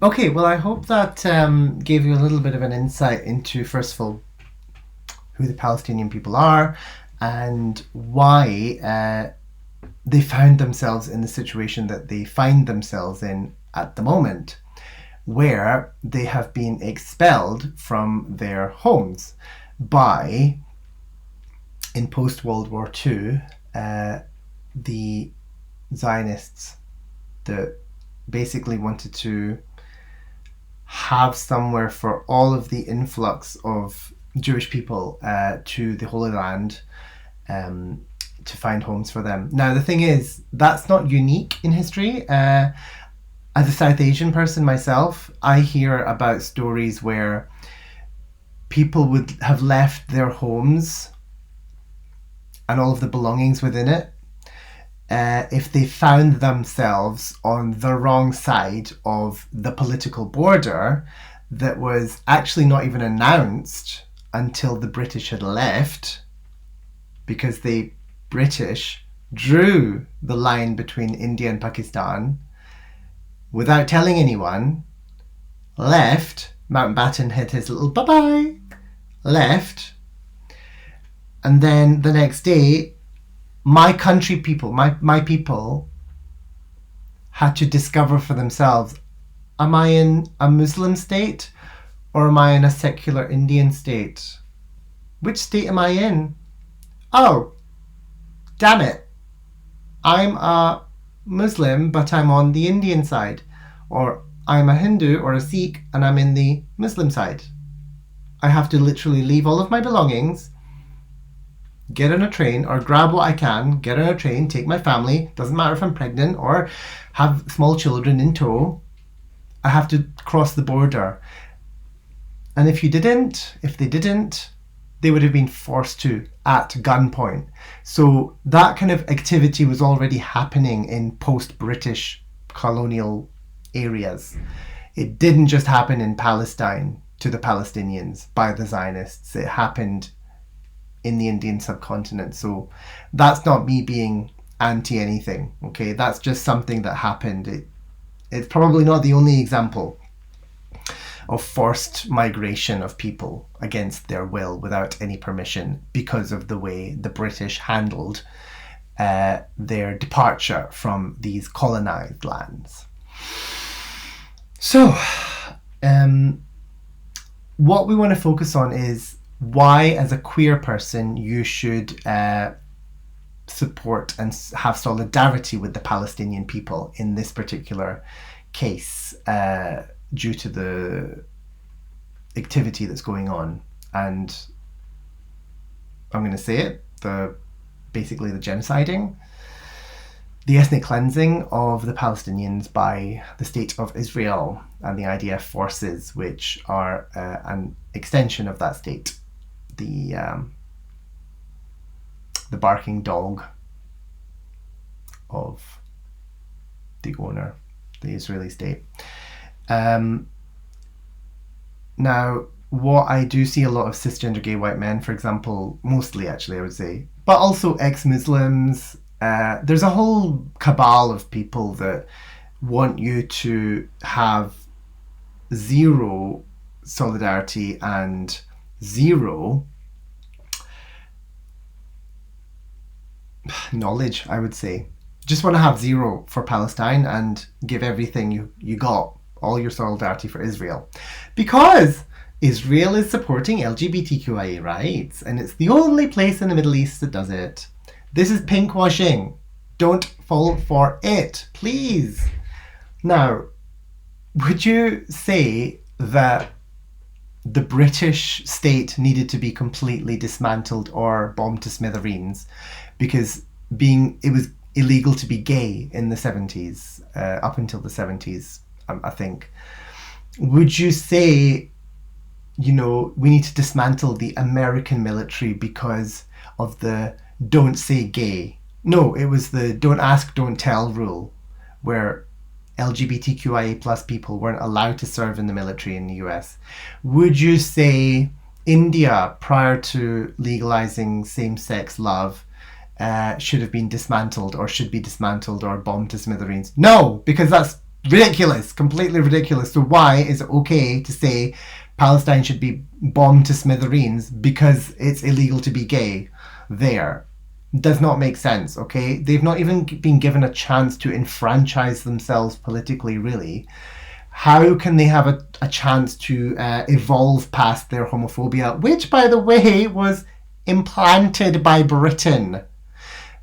Okay, well, I hope that gave you a little bit of an insight into, first of all, who the Palestinian people are and why they found themselves in the situation that they find themselves in at the moment, where they have been expelled from their homes by, in post World War II, the Zionists that basically wanted to have somewhere for all of the influx of Jewish people to the Holy Land, to find homes for them. Now, the thing is, that's not unique in history. As a South Asian person myself, I hear about stories where people would have left their homes and all of the belongings within it if they found themselves on the wrong side of the political border that was actually not even announced until the British had left, because the British drew the line between India and Pakistan without telling anyone, left, Mountbatten hit his little bye-bye, left, and then the next day my country people, my people had to discover for themselves, am I in a Muslim state or am I in a secular Indian state? Which state am I in? Oh, damn it. I'm a Muslim, but I'm on the Indian side. Or I'm a Hindu or a Sikh and I'm in the Muslim side. I have to literally leave all of my belongings, get on a train, or grab what I can, get on a train, take my family, doesn't matter if I'm pregnant or have small children in tow. I have to cross the border. And if they didn't, they would have been forced to at gunpoint. So that kind of activity was already happening in post-British colonial areas. It didn't just happen in Palestine to the Palestinians by the Zionists. It happened in the Indian subcontinent. So that's not me being anti anything, okay? That's just something that happened. It's probably not the only example of forced migration of people against their will without any permission because of the way the British handled their departure from these colonized lands. So, what we want to focus on is why, as a queer person, you should support and have solidarity with the Palestinian people in this particular case, due to the activity that's going on. And I'm going to say it, basically the genociding, the ethnic cleansing of the Palestinians by the state of Israel and the IDF forces, which are an extension of that state. The barking dog of the owner, the Israeli state. Now, what I do see a lot of cisgender gay white men, for example, mostly actually I would say, but also ex-Muslims. There's a whole cabal of people that want you to have zero solidarity and zero knowledge, I would say. Just want to have zero for Palestine and give everything you got, all your solidarity for Israel. Because Israel is supporting LGBTQIA rights, and it's the only place in the Middle East that does it. This is pinkwashing. Don't fall for it, please. Now, would you say that the British state needed to be completely dismantled or bombed to smithereens because it was illegal to be gay in the 70s, up until the 70s, I think? Would you say, we need to dismantle the American military because of the don't say gay? No, it was the don't ask, don't tell rule, where LGBTQIA plus people weren't allowed to serve in the military in the US. Would you say India, prior to legalizing same-sex love, should have been dismantled or should be dismantled or bombed to smithereens? No, because that's Ridiculous, completely ridiculous. So why is it okay to say Palestine should be bombed to smithereens because it's illegal to be gay there? Does not make sense, okay? They've not even been given a chance to enfranchise themselves politically, really. How can they have a chance to evolve past their homophobia, which, by the way, was implanted by Britain?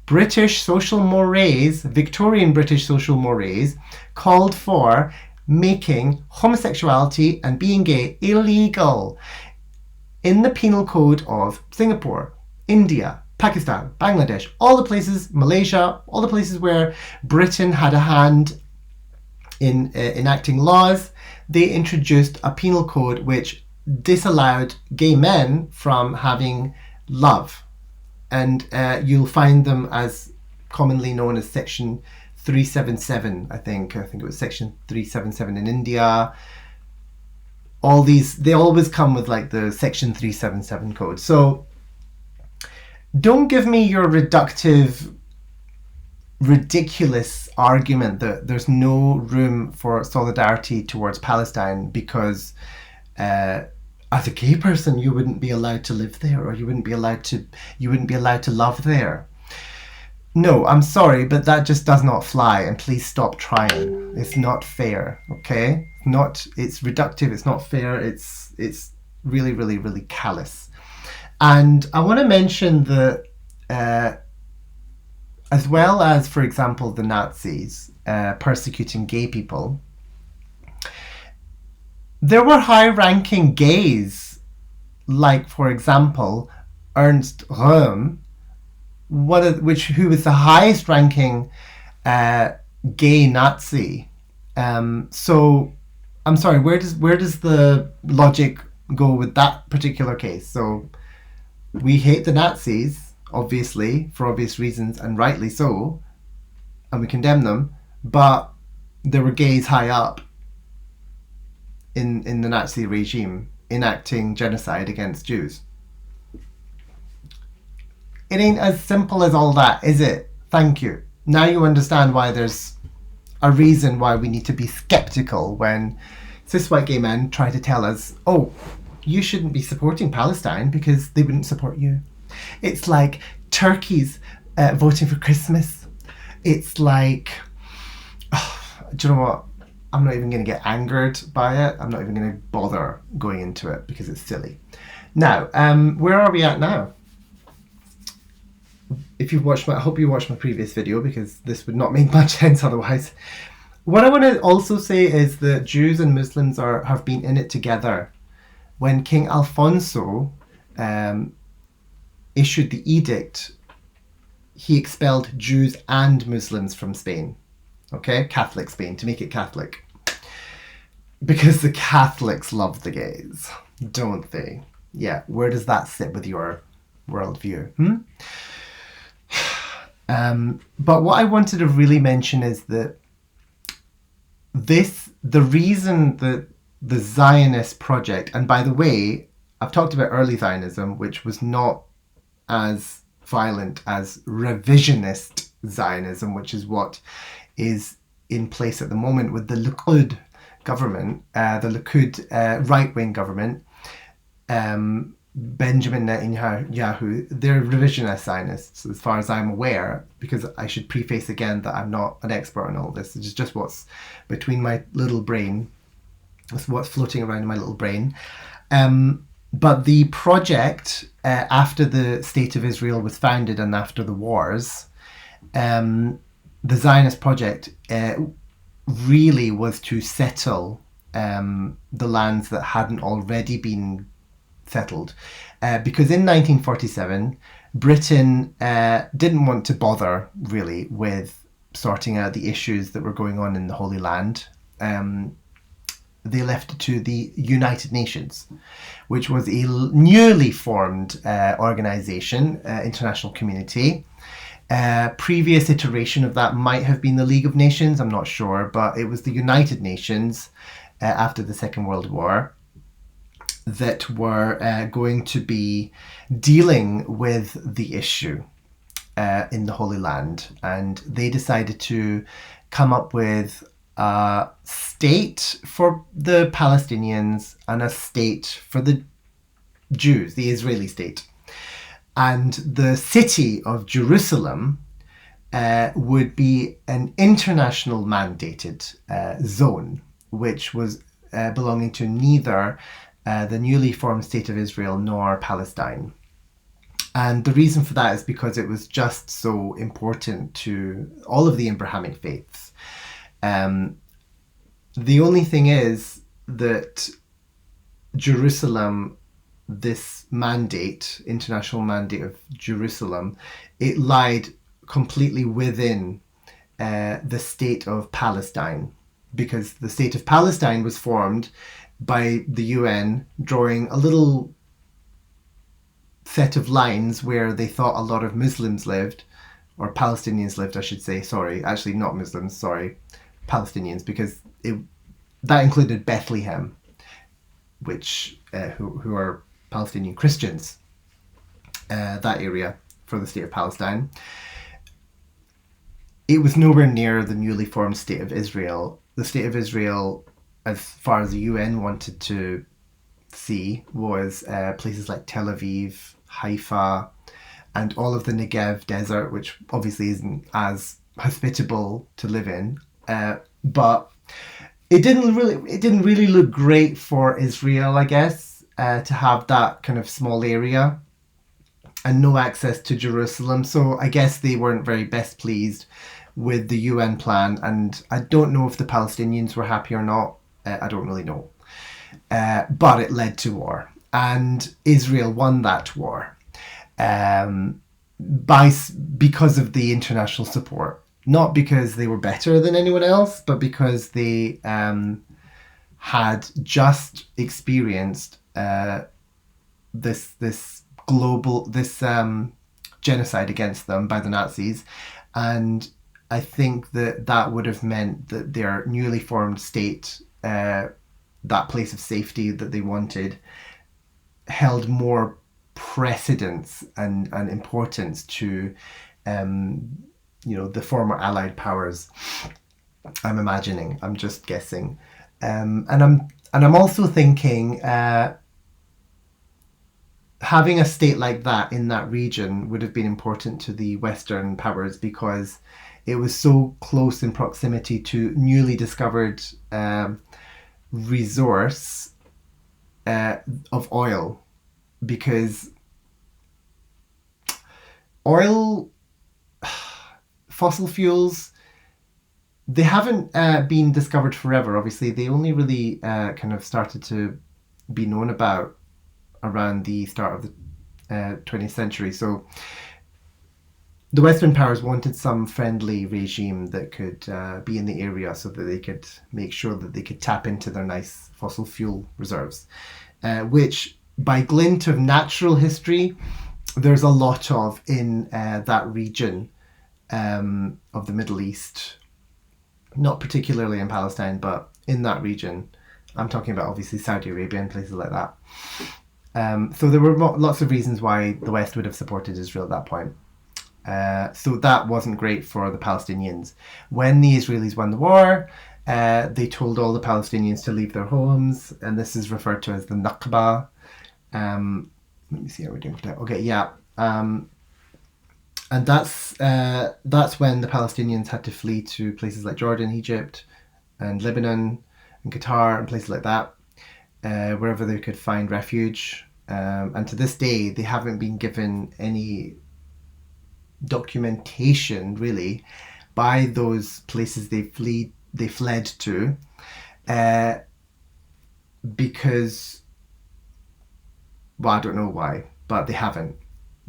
British social mores, Victorian British social mores, called for making homosexuality and being gay illegal in the penal code of Singapore, India, Pakistan, Bangladesh, all the places, Malaysia, all the places where Britain had a hand in enacting laws. They introduced a penal code which disallowed gay men from having love. And you'll find them as commonly known as Section 377, I think it was Section 377 in India. All these, they always come with like the Section 377 code. So don't give me your reductive, ridiculous argument that there's no room for solidarity towards Palestine because as a gay person you wouldn't be allowed to live there, or you wouldn't be allowed to love there. No, I'm sorry, but that just does not fly, and please stop trying. It's not fair, okay? It's reductive, it's not fair, it's really, really, really callous. And I want to mention that as well as, for example, the Nazis persecuting gay people, there were high-ranking gays, like, for example, Ernst Röhm, who was the highest-ranking gay Nazi. So, I'm sorry, where does the logic go with that particular case? So, we hate the Nazis, obviously, for obvious reasons, and rightly so, and we condemn them, but there were gays high up in the Nazi regime enacting genocide against Jews. It ain't as simple as all that, is it? Thank you. Now you understand why there's a reason why we need to be skeptical when cis white gay men try to tell us, oh, you shouldn't be supporting Palestine because they wouldn't support you. It's like turkeys voting for Christmas. It's like, do you know what? I'm not even going to get angered by it. I'm not even going to bother going into it because it's silly. Now, where are we at now? If you've watched I hope you watched my previous video because this would not make much sense otherwise. What I want to also say is that Jews and Muslims have been in it together. When King Alfonso issued the edict, he expelled Jews and Muslims from Spain. Okay, Catholic Spain, to make it Catholic. Because the Catholics love the gays, don't they? Yeah, where does that sit with your worldview? But what I wanted to really mention is that the reason that the Zionist project, and by the way, I've talked about early Zionism, which was not as violent as revisionist Zionism, which is what is in place at the moment with the Likud government, the Likud right-wing government, Benjamin Netanyahu. They're revisionist Zionists, as far as I'm aware, because I should preface again that I'm not an expert on all this. It's just what's between my little brain. It's what's floating around in my little brain. But the project, after the State of Israel was founded and after the wars, the Zionist project really was to settle the lands that hadn't already been settled. Because in 1947, Britain didn't want to bother, really, with sorting out the issues that were going on in the Holy Land. They left it to the United Nations, which was a newly formed organisation, international community. Previous iteration of that might have been the League of Nations, I'm not sure, but it was the United Nations after the Second World War that were going to be dealing with the issue in the Holy Land. And they decided to come up with a state for the Palestinians and a state for the Jews, the Israeli state. And the city of Jerusalem would be an international mandated zone, which was belonging to neither the newly formed state of Israel nor Palestine. And the reason for that is because it was just so important to all of the Abrahamic faiths. The only thing is that Jerusalem, this mandate, international mandate of Jerusalem, it lied completely within the state of Palestine, because the state of Palestine was formed by the UN drawing a little set of lines where they thought a lot of Muslims lived, or Palestinians lived, I should say. Sorry, actually not Muslims, sorry, Palestinians, because that included Bethlehem, which who are Palestinian Christians, that area for the state of Palestine. It was nowhere near the newly formed state of Israel. The state of Israel, as far as the UN wanted to see, was places like Tel Aviv, Haifa, and all of the Negev desert, which obviously isn't as hospitable to live in. But it didn't really look great for Israel, I guess, to have that kind of small area and no access to Jerusalem. So I guess they weren't very best pleased with the UN plan, and I don't know if the Palestinians were happy or not. I don't really know. But it led to war, and Israel won that war because of the international support. Not because they were better than anyone else, but because they had just experienced this genocide against them by the Nazis, and I think that would have meant that their newly formed state, that place of safety that they wanted, held more precedence and importance to the former Allied powers. I'm imagining. I'm just guessing, and I'm also thinking having a state like that in that region would have been important to the Western powers, because it was so close in proximity to newly discovered resource of oil, because oil, fossil fuels, they haven't been discovered forever. Obviously, they only really kind of started to be known about around the start of the 20th century. So the Western powers wanted some friendly regime that could be in the area so that they could make sure that they could tap into their nice fossil fuel reserves, which by glint of natural history, there's a lot of in that region of the Middle East, not particularly in Palestine, but in that region. I'm talking about obviously Saudi Arabia and places like that. So there were lots of reasons why the West would have supported Israel at that point. So that wasn't great for the Palestinians. When the Israelis won the war, they told all the Palestinians to leave their homes, and this is referred to as the Nakba. Let me see how we're doing for that. Okay, yeah. And that's when the Palestinians had to flee to places like Jordan, Egypt, and Lebanon, and Qatar, and places like that, wherever they could find refuge. And to this day, they haven't been given any documentation really by those places they fled to, because, well, I don't know why, but they haven't,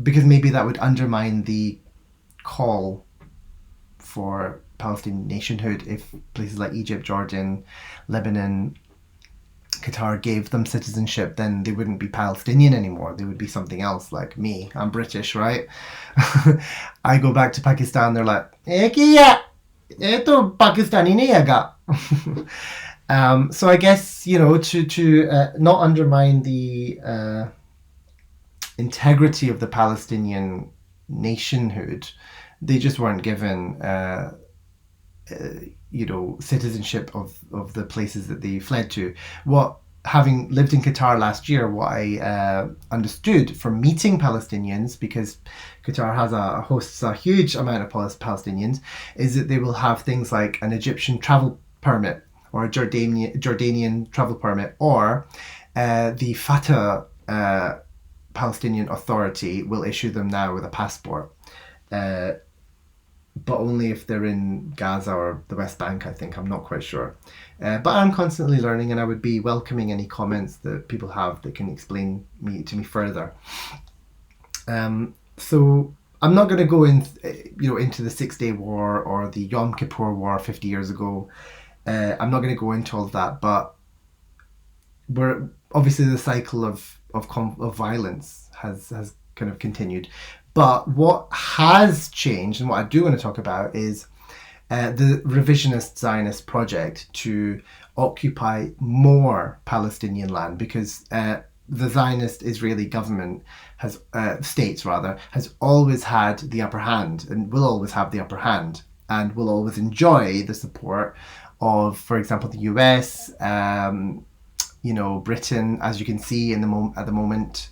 because maybe that would undermine the call for Palestinian nationhood if places like Egypt, Jordan, Lebanon, Qatar gave them citizenship. Then they wouldn't be Palestinian anymore. They would be something else, like me. I'm British, right? I go back to Pakistan, they're like, "Ekiya, eto Pakistani nahi hai." So I guess, to not undermine the integrity of the Palestinian nationhood, they just weren't given citizenship of the places that they fled to. Having lived in Qatar last year, what I understood from meeting Palestinians, because Qatar hosts a huge amount of Palestinians, is that they will have things like an Egyptian travel permit or a Jordanian travel permit, or the Fatah Palestinian Authority will issue them now with a passport. But only if they're in Gaza or the West Bank, I think. I'm not quite sure. But I'm constantly learning, and I would be welcoming any comments that people have that can explain to me further. So I'm not going to go into the 6-Day War or the Yom Kippur War 50 years ago. I'm not going to go into all of that, but we're obviously the cycle of violence has kind of continued. But what has changed, and what I do want to talk about, is the revisionist Zionist project to occupy more Palestinian land, because the Zionist Israeli government has always had the upper hand and will always have the upper hand, and will always enjoy the support of, for example, the US, Britain, as you can see at the moment.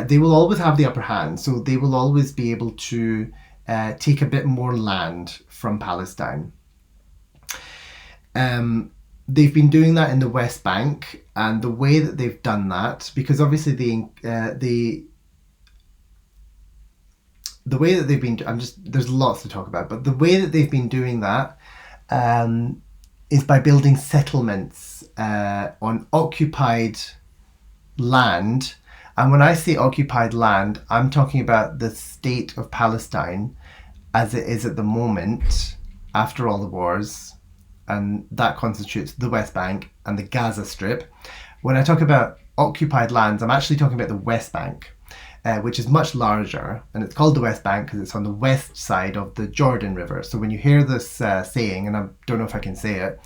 They will always have the upper hand, so they will always be able to take a bit more land from Palestine. They've been doing that in the West Bank, and the way that they've done that, because obviously the way that they've been, there's lots to talk about, but the way that they've been doing that is by building settlements on occupied land. And when I say occupied land, I'm talking about the state of Palestine as it is at the moment, after all the wars, and that constitutes the West Bank and the Gaza Strip. When I talk about occupied lands, I'm actually talking about the West Bank, which is much larger, and it's called the West Bank because it's on the west side of the Jordan River. So when you hear this saying, and I don't know if I can say it,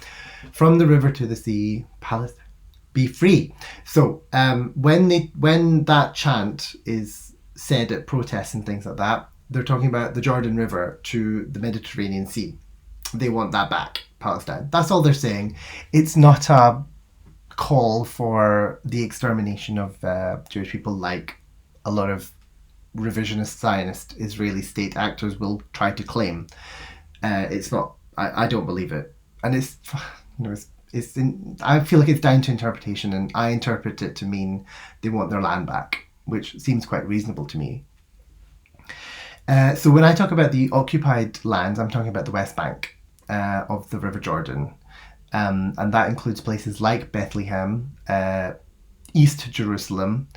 from the river to the sea, Palestine, be free. So when that chant is said at protests and things like that, they're talking about the Jordan River to the Mediterranean Sea. They want that back, Palestine. That's all they're saying. It's not a call for the extermination of Jewish people like a lot of revisionist Zionist Israeli state actors will try to claim. It's not. I don't believe it, and I feel like it's down to interpretation, and I interpret it to mean they want their land back, which seems quite reasonable to me. So when I talk about the occupied lands, I'm talking about the West Bank of the River Jordan, and that includes places like Bethlehem, East Jerusalem,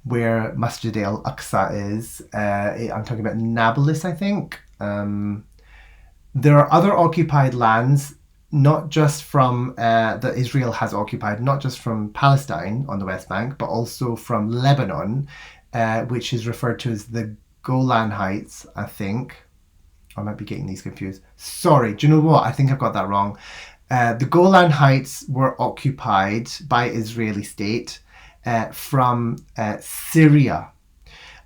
where Masjid al-Aqsa is. I'm talking about Nablus, I think. There are other occupied lands, not just from that Israel has occupied, not just from Palestine on the West Bank, but also from Lebanon, which is referred to as the Golan Heights, I think. I might be getting these confused. Sorry, do you know what? I think I've got that wrong. The Golan Heights were occupied by Israeli state from Syria,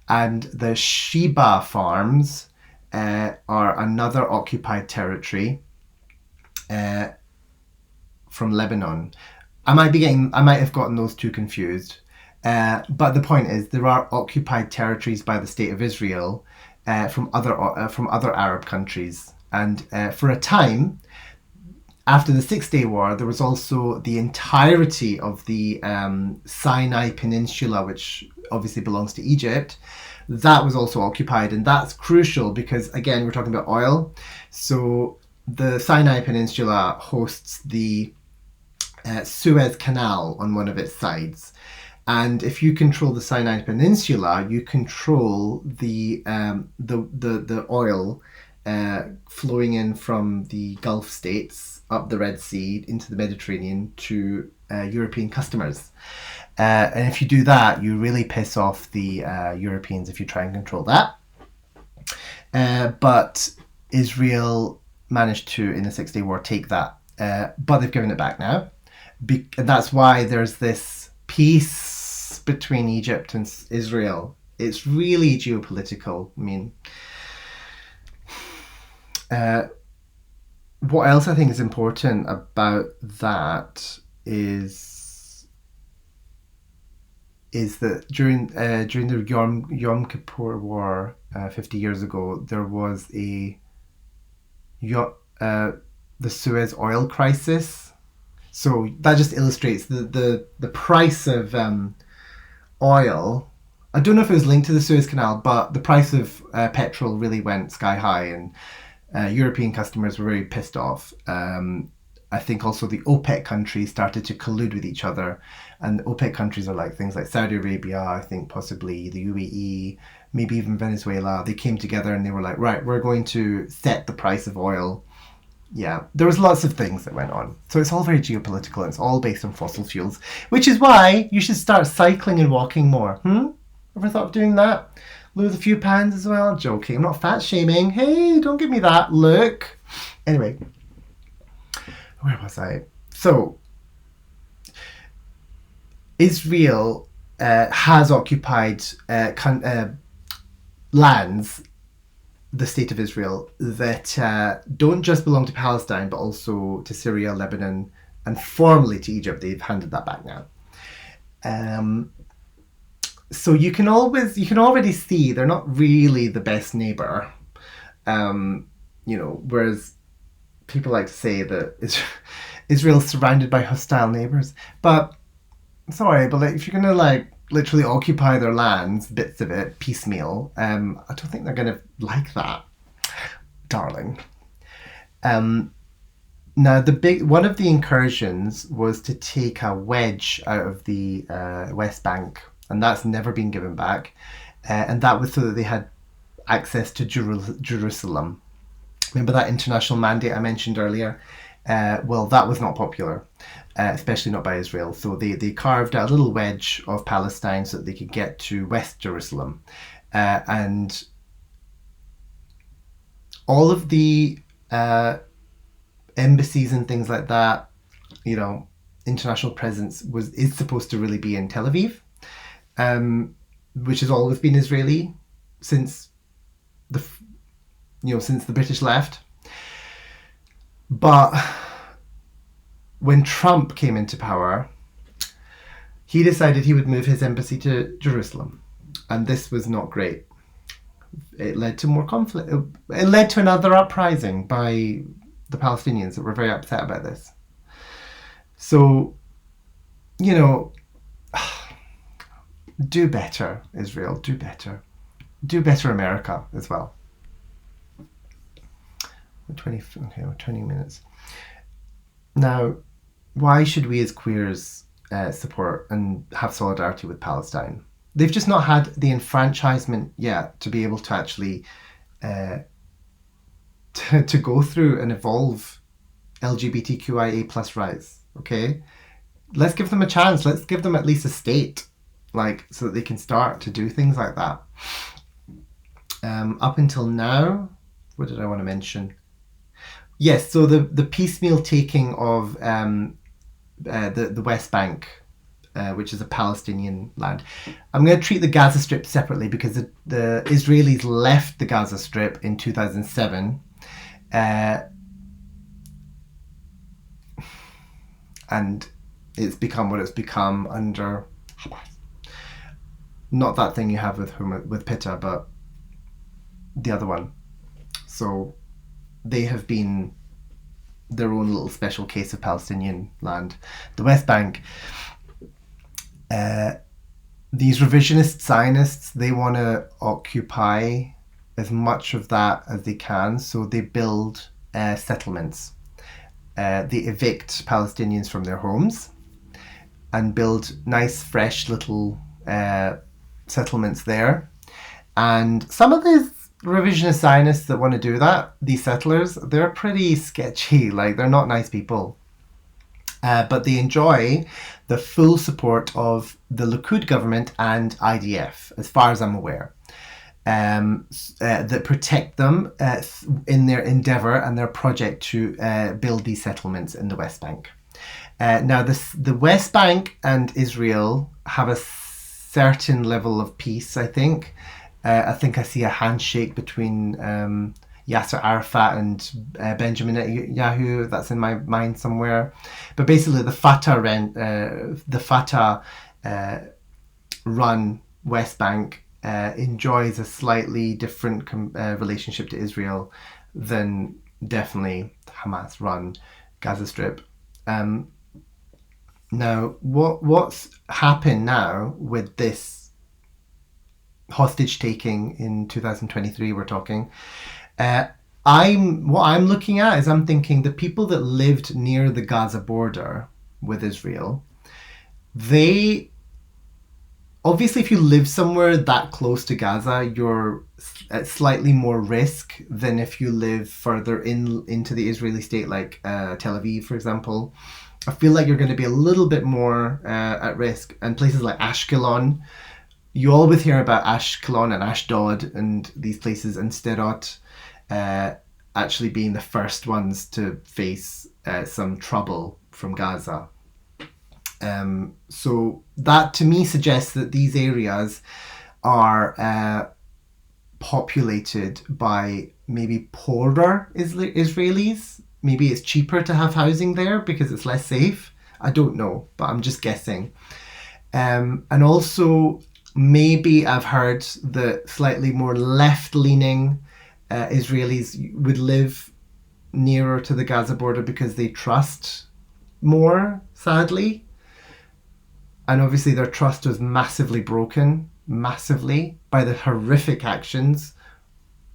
and the Sheba farms are another occupied territory from Lebanon. I might have gotten those two confused. But the point is, there are occupied territories by the state of Israel from other Arab countries, and for a time after the 6-Day War, there was also the entirety of the Sinai Peninsula, which obviously belongs to Egypt. That was also occupied, and that's crucial because, again, we're talking about oil. So the Sinai Peninsula hosts the Suez Canal on one of its sides. And if you control the Sinai Peninsula, you control the oil flowing in from the Gulf states up the Red Sea into the Mediterranean to European customers. And if you do that, you really piss off the Europeans if you try and control that. But Israel managed to, in the 6-Day War, take that. But they've given it back now. And that's why there's this peace between Egypt and Israel. It's really geopolitical. I mean, what else I think is important about that is that during the Yom Kippur War 50 years ago, there was uh, the Suez oil crisis. So that just illustrates the price of oil. I don't know if it was linked to the Suez Canal, but the price of petrol really went sky high, and European customers were very pissed off. I think also the OPEC countries started to collude with each other, and the OPEC countries are like things like Saudi Arabia, I think possibly the UAE, maybe even Venezuela. They came together and they were like, right, we're going to set the price of oil. Yeah, there was lots of things that went on. So it's all very geopolitical, and it's all based on fossil fuels, which is why you should start cycling and walking more. Ever thought of doing that? Lose a few pounds as well? Joking. I'm not fat shaming. Hey, don't give me that look. Anyway, where was I? So, Israel has occupied lands, the state of Israel, that don't just belong to Palestine, but also to Syria, Lebanon, and formally to Egypt. They've handed that back now. So you can already see they're not really the best neighbor. Whereas people like to say that Israel's surrounded by hostile neighbors. But sorry, but like if you're gonna like literally occupy their lands, bits of it, piecemeal, I don't think they're gonna like that, darling. Now one of the incursions was to take a wedge out of the West Bank, and that's never been given back. And that was so that they had access to Jerusalem. Remember that international mandate I mentioned earlier? Well, that was not popular, especially not by Israel. So they carved out a little wedge of Palestine so that they could get to West Jerusalem. And all of the embassies and things like that, international presence is supposed to really be in Tel Aviv, which has always been Israeli since since the British left. But when Trump came into power, he decided he would move his embassy to Jerusalem, and this was not great. It led to more conflict. It led to another uprising by the Palestinians that were very upset about this. So, do better, Israel. Do better. Do better, America, as well. 20 minutes. Now, why should we as queers support and have solidarity with Palestine? They've just not had the enfranchisement yet to be able to actually to go through and evolve LGBTQIA plus rights. Okay, let's give them a chance. Let's give them at least a state, so that they can start to do things like that. Up until now, what did I want to mention? Yes, so the piecemeal taking of the West Bank, which is a Palestinian land. I'm going to treat the Gaza Strip separately because the Israelis left the Gaza Strip in 2007. And it's become what it's become under Hamas. Not that thing you have with Pitta, but the other one. So they have been their own little special case of Palestinian land. The West Bank, these revisionist Zionists, they want to occupy as much of that as they can, so they build settlements. They evict Palestinians from their homes and build nice, fresh little settlements there. And some of these revisionist Zionists that want to do that, these settlers, they're pretty sketchy. They're not nice people. But they enjoy the full support of the Likud government and IDF, as far as I'm aware, that protect them in their endeavour and their project to build these settlements in the West Bank. Now, the West Bank and Israel have a certain level of peace, I think. I think I see a handshake between Yasser Arafat and Benjamin Netanyahu. That's in my mind somewhere. But basically, the Fatah run West Bank enjoys a slightly different relationship to Israel than definitely Hamas run Gaza Strip. Now, what's happened now with this hostage taking in 2023? We're talking. I'm looking at is I'm thinking the people that lived near the Gaza border with Israel, they obviously, if you live somewhere that close to Gaza, you're at slightly more risk than if you live further into the Israeli state, like Tel Aviv, for example. I feel like you're going to be a little bit more at risk. And places like Ashkelon, you always hear about Ashkelon and Ashdod and these places, and Sderot actually being the first ones to face some trouble from Gaza. So that to me suggests that these areas are populated by maybe poorer Israelis. Maybe it's cheaper to have housing there because it's less safe. I don't know, but I'm just guessing. And also, maybe I've heard that slightly more left-leaning Israelis would live nearer to the Gaza border because they trust more, sadly. And obviously their trust was massively broken, massively, by the horrific actions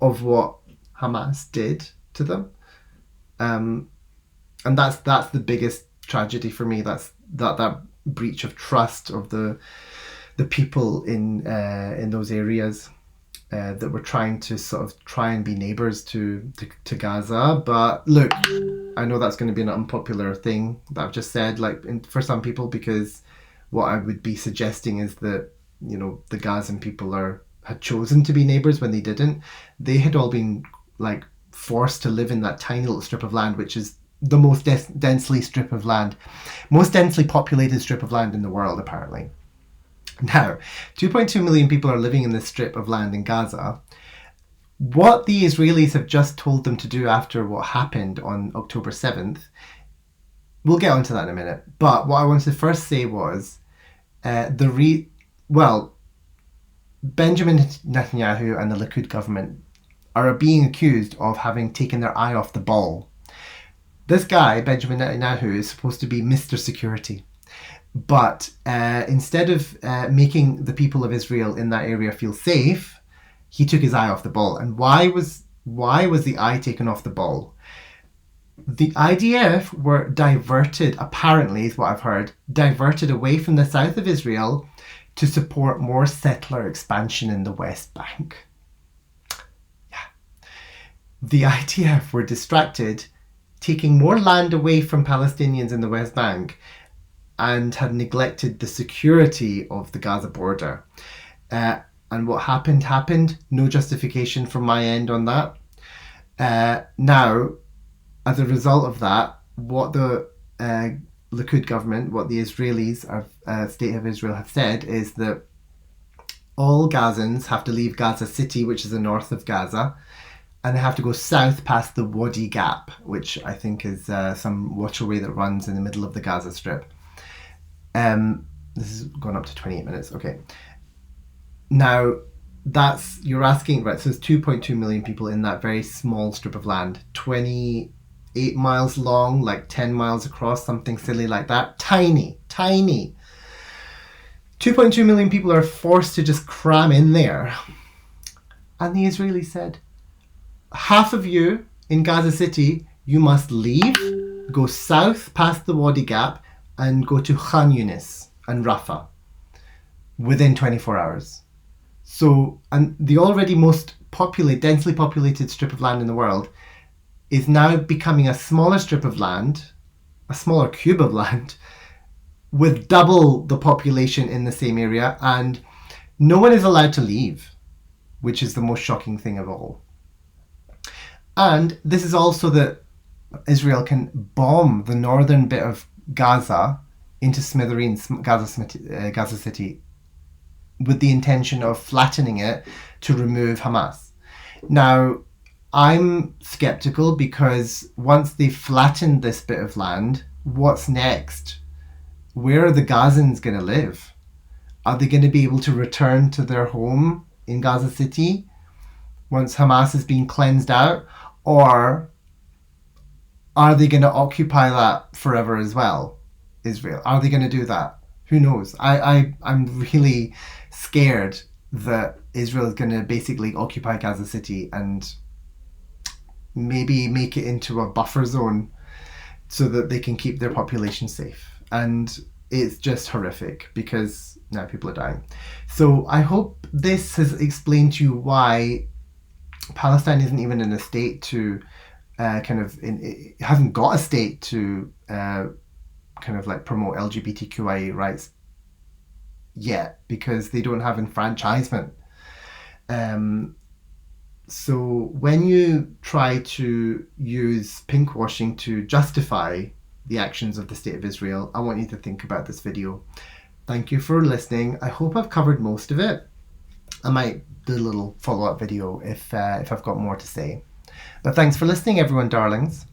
of what Hamas did to them. And that's the biggest tragedy for me. That's that breach of trust of the people in those areas that were trying to sort of try and be neighbours to Gaza. But look, I know that's going to be an unpopular thing that I've just said, for some people, because what I would be suggesting is that, you know, the Gazan people had chosen to be neighbours when they didn't. They had all been forced to live in that tiny little strip of land, which is the most densely populated strip of land in the world, apparently. Now, 2.2 million people are living in this strip of land in Gaza. What the Israelis have just told them to do after what happened on October 7th, we'll get onto that in a minute. But what I wanted to first say was, Benjamin Netanyahu and the Likud government are being accused of having taken their eye off the ball. This guy, Benjamin Netanyahu, is supposed to be Mr. Security. But instead of making the people of Israel in that area feel safe, he took his eye off the ball. And why was the eye taken off the ball? The IDF were diverted, apparently, is what I've heard, diverted away from the south of Israel to support more settler expansion in the West Bank. The IDF were distracted, taking more land away from Palestinians in the West Bank, and had neglected the security of the Gaza border. And what happened. No justification from my end on that. Now, as a result of that, what the Likud government, what the Israelis of State of Israel have said is that all Gazans have to leave Gaza City, which is the north of Gaza, and they have to go south past the Wadi Gap, which I think is some waterway that runs in the middle of the Gaza Strip. This has gone up to 28 minutes. Okay. Now, you're asking, right, so there's 2.2 million people in that very small strip of land, 28 miles long, 10 miles across, something silly like that. Tiny. 2.2 million people are forced to just cram in there. And the Israelis said, half of you in Gaza City, you must leave, go south past the Wadi Gap, and go to Khan Yunis and Rafah within 24 hours. So, and the already most densely populated strip of land in the world is now becoming a smaller strip of land, a smaller cube of land, with double the population in the same area, and no one is allowed to leave, which is the most shocking thing of all. And this is also that Israel can bomb the northern bit of Gaza into smithereens, Gaza City, with the intention of flattening it to remove Hamas. Now, I'm skeptical because once they've flattened this bit of land, what's next? Where are the Gazans going to live? Are they going to be able to return to their home in Gaza City once Hamas has been cleansed out? Or are they going to occupy that forever as well, Israel? Are they going to do that? Who knows? I'm really scared that Israel is going to basically occupy Gaza City and maybe make it into a buffer zone so that they can keep their population safe. And it's just horrific because now people are dying. So I hope this has explained to you why Palestine isn't even in a state to it hasn't got a state to kind of like promote LGBTQIA rights yet, because they don't have enfranchisement. So when you try to use pinkwashing to justify the actions of the State of Israel, I want you to think about this video. Thank you for listening. I hope I've covered most of it. I might do a little follow-up video if I've got more to say. But thanks for listening, everyone, darlings.